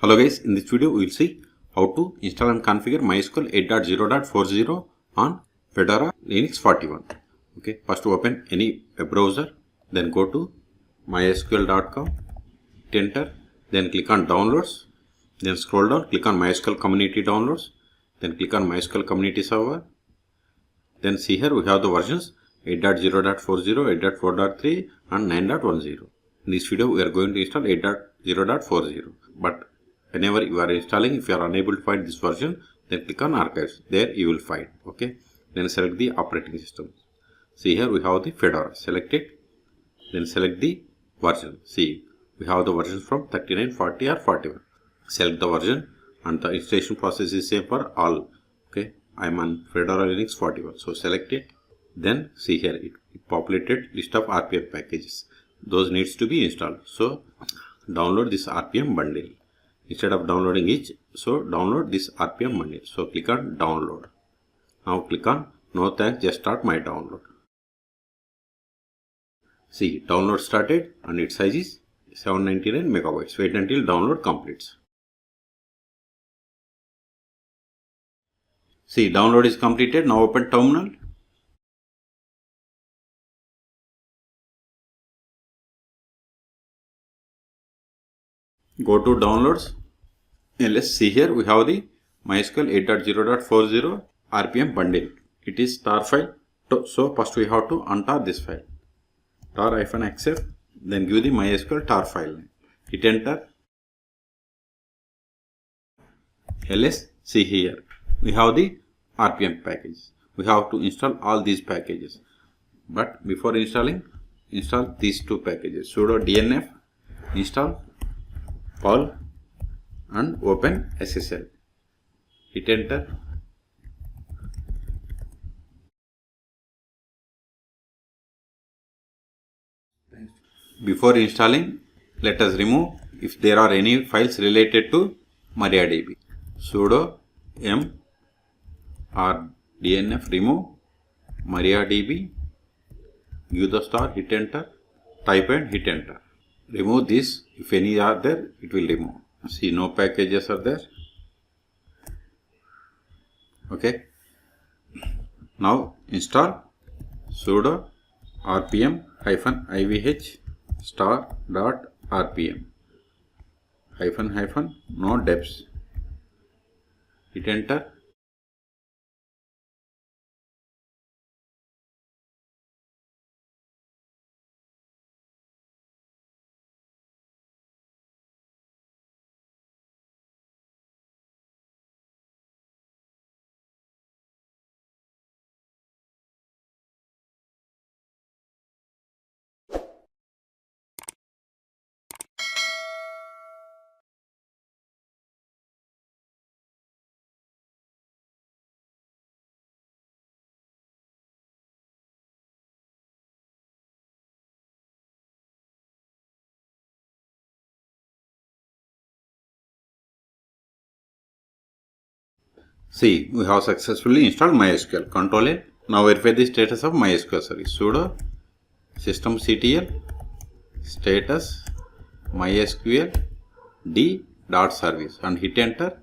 Hello guys, in this video we will see how to install and configure MySQL 8.0.40 on Fedora Linux 41. Okay, first open any web browser, then go to mysql.com, enter, then click on downloads, then scroll down, click on MySQL community downloads, then click on MySQL community server. Then see here we have the versions 8.0.40, 8.4.3 and 9.10. In this video we are going to install 8.0.40, but whenever you are installing, if you are unable to find this version, then click on archives. There you will find. Okay. Then select the operating system. See here we have the Fedora. Select it. Then select the version. See, we have the versions from 39, 40 or 41. Select the version and the installation process is same for all. Okay. I am on Fedora Linux 41. So select it. Then see here it populated list of RPM packages. Those needs to be installed. So download this RPM bundle. Instead of downloading each, so download this RPM bundle. So click on download. Now click on no thanks, just start my download. See, download started and its size is 799 megabytes. Wait until download completes. See, download is completed. Now open terminal. Go to downloads. And let's see here we have the MySQL 8.0.40 RPM bundle. It is tar file. So first we have to untar this file. tar-accept. Then give the MySQL tar file name. Hit enter. ls. See here we have the RPM package. We have to install all these packages. But before installing, install these two packages. Sudo dnf install perl and open SSL. Hit enter. Before installing, let us remove if there are any files related to MariaDB. Sudo mrdnf remove MariaDB. Give the star, hit enter, type and hit enter. Remove this. If any are there, it will remove. See, no packages are there. Okay. Now install sudo rpm-ivh star.rpm no deps. Hit enter. See, we have successfully installed MySQL. Control A. Now verify the status of MySQL service. Sudo systemctl status MySQL d.service and hit enter.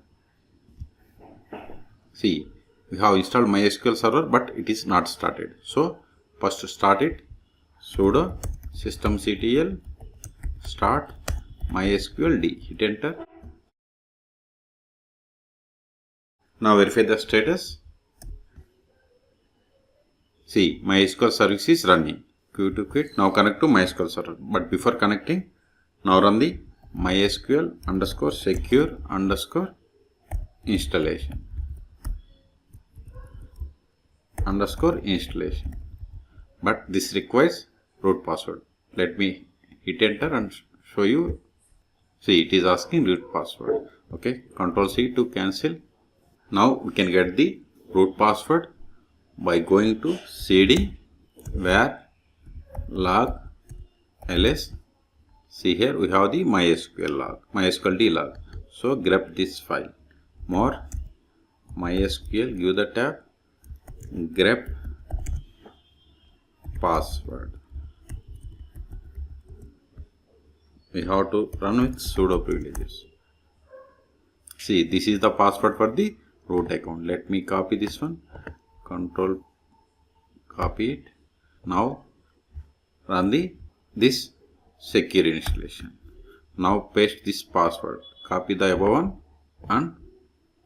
See, we have installed MySQL server, but it is not started. So first start it. Sudo systemctl start MySQL d. Hit enter. Now verify the status. See, MySQL service is running. Q to quit. Now connect to MySQL server. But before connecting, now run the MySQL _secure installation. But this requires root password. Let me hit enter and show you. See, it is asking root password. Okay. Control C to cancel. Now we can get the root password by going to cd where log ls. See here we have the MySQL log, MySQL d log. So grep this file. More MySQL, give the tab, grep password. We have to run with sudo privileges. See, this is the password for the root account. Let me copy this one. Control copy it. Now run this secure installation. Now paste this password. Copy the above one and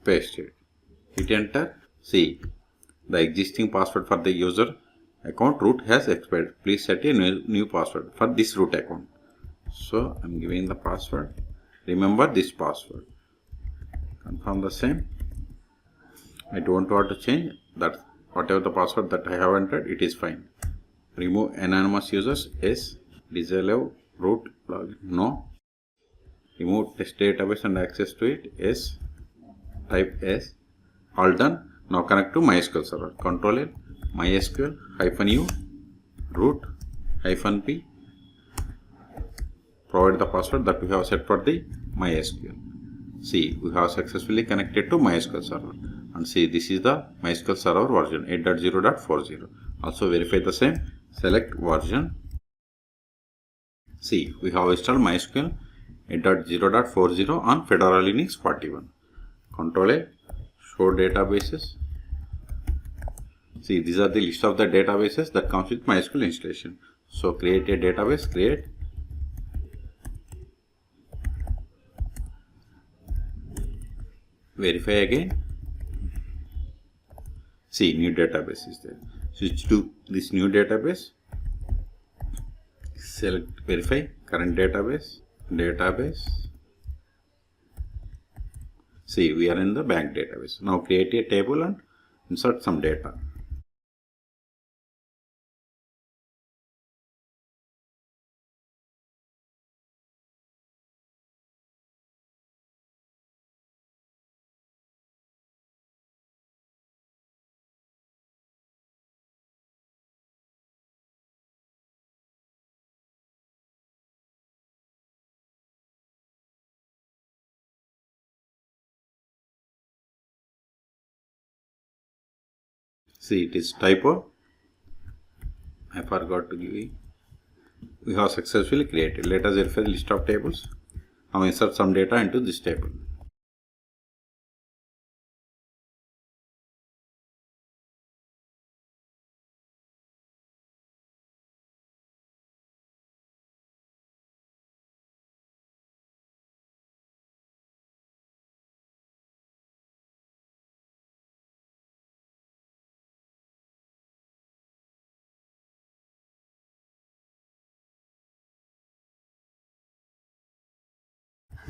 paste it. Hit enter. See, the existing password for the user account root has expired. Please set a new password for this root account. So I'm giving the password. Remember this password. Confirm the same. I don't want to change that. Whatever the password that I have entered, it is fine. Remove anonymous users. Yes. Disallow root login. No. Remove test database and access to it. Yes. Type yes. All done. Now connect to MySQL server. Control L. MySQL -u root -p. Provide the password that we have set for the MySQL. See, we have successfully connected to MySQL server. And see, this is the MySQL server version 8.0.40. Also verify the same. Select version. See, we have installed MySQL 8.0.40 on Fedora Linux 41. Control A. Show databases. See, these are the list of the databases that comes with MySQL installation. So create a database. Create. Verify again. See, new database is there. Switch to this new database. Select verify current database. See, we are in the bank database. Now create a table and insert some data. See, it is typo. I forgot to give it. We have successfully created. Let us verify the list of tables. Now insert some data into this table.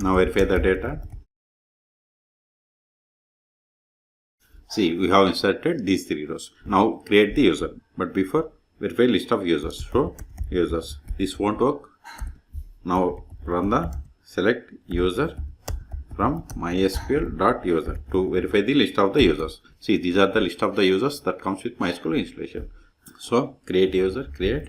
Now verify the data. See, we have inserted these three rows. Now create the user. But before, verify list of users. So, users. This won't work. Now run the select user from mysql.user to verify the list of the users. See, these are the list of the users that comes with MySQL installation. So, create user, create.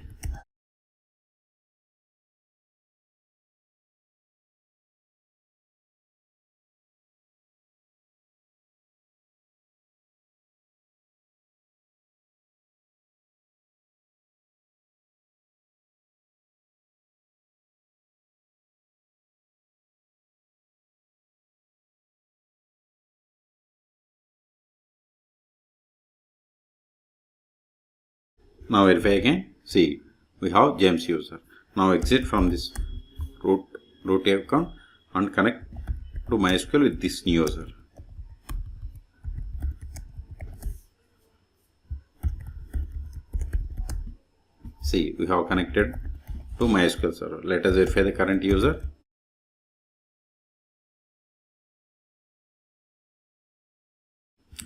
Now verify again. See, we have James user. Now exit from this root account and connect to MySQL with this new user. See, we have connected to MySQL server. Let us verify the current user.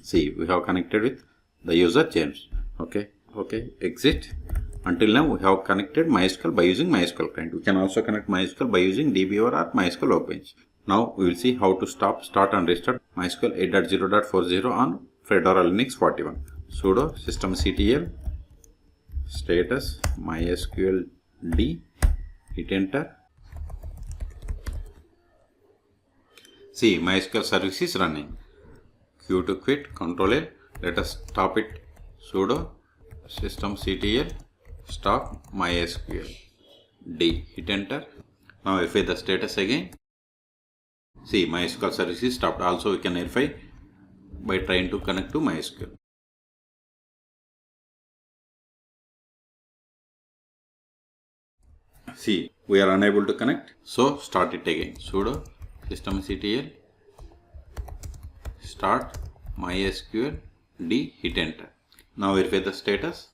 See, we have connected with the user James. Okay, exit. Until now, we have connected MySQL by using MySQL client. We can also connect MySQL by using dbeaver or MySQL Workbench. Now, we will see how to start and restart MySQL 8.0.40 on Fedora Linux 41. Sudo systemctl status MySQL d. Hit enter. See, MySQL service is running. Q to quit, Control L. Let us stop it. Sudo systemctl stop MySQL d. Hit enter. Now verify the status again. See, MySQL service is stopped. Also, we can verify by trying to connect to MySQL. See, we are unable to connect. So, start it again. Sudo systemctl start MySQL D, hit enter. Now verify the status.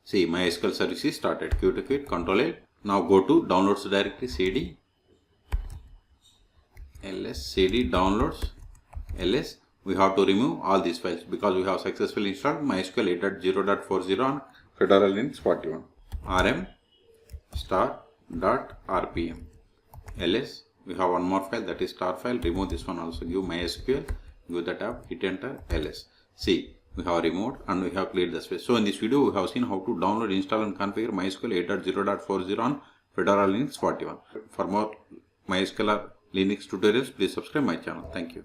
See, MySQL service is started. Q to quit, Control A. Now go to downloads directory, cd ls, cd downloads ls. We have to remove all these files because we have successfully installed MySQL 8.0.40 on Fedora Linux 41. rm star.rpm ls. We have one more file, that is star file. Remove this one also. Give MySQL, give the tab, hit enter, ls. See, we have removed and we have cleared the space. So in this video, we have seen how to download, install and configure MySQL 8.0.40 on Fedora Linux 41. For more MySQL or Linux tutorials, please subscribe my channel. Thank you.